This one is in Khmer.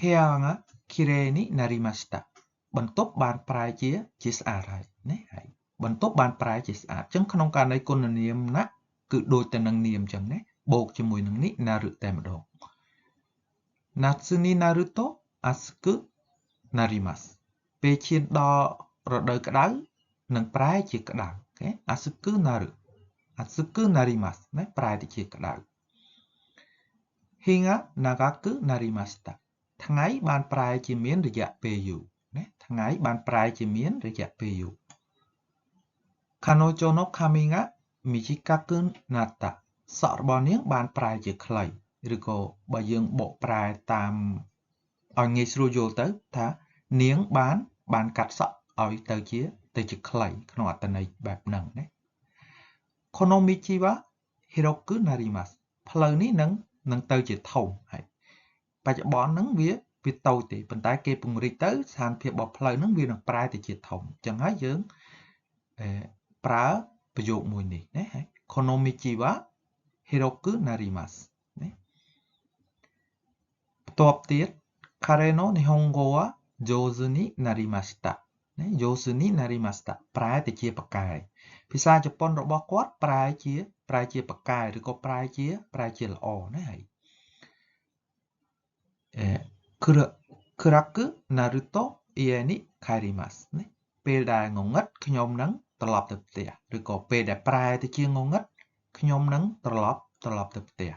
Heanga kirei ni narimashita បន្ទប់បានប្រែជាស្អាតហើយណាហើយបន្ទប់បានប្រែជាស្អាតអញ្ចឹងក្នុងករណីគុណនាមណាគឺដូចទៅនឹងនាមអញ្ចឹងណាបូកជាមួយនឹងនេះណារឹតែម្ដង Natsu ni naru to asuku narimasu ពេលឈានដល់រដូវក្តៅនឹងប្រែជាក្តៅអូខេ asuku narimasu ណាប្រែទៅជាក្តៅ Hinga nagaku narimashita ថ្ងៃបានប្រែជាមានរយៈពេលយូរណាថ្ងៃបានប្រែជាមានរយៈពេលយូរ Kanojo no kami ga mijikaku natta សក់របស់នាងបានប្រែជាខ្លីឬក៏បើយើងបកប្រែតាមឲ្យងាយស្រួលយល់ទៅថានាងបានកាត់សក់ឲ្យទៅជាខ្លីក្នុងអត្ថន័យបែបហ្នឹងណា Konomichi wa hiroku narimasu ផ្លូវនេះនឹងទៅជាធំហើយបច្ចុប្បន្នហ្នឹងវាតូចទេប៉ុន្តែគេពង្រីកទៅស្ថានភាពរបស់ផ្លូវហ្នឹងវានឹងប្រែទៅជាធំអញ្ចឹងហើយយើងប្រើប្រយោគមួយនេះណាហើយ Konomichi wa hiroku narimasu ណាបន្ទាប់ទៀត Kare no nihongo wa jouzu ni narimashita ណា jouzu ni narimashita ប្រែទៅជាប៉ាកែភាសាជប៉ុនរបស់គាត់ប្រែជាប៉ាកែឬក៏ប្រែជាល្អណាហើយKuraku naru to ie ni kaerimasu ណាពេលដែលងងឹតខ្ញុំនឹងត្រឡប់ទៅផ្ទះឬក៏ពេលដែលប្រែទៅជាងងឹតខ្ញុំនឹងត្រឡប់ទៅផ្ទះ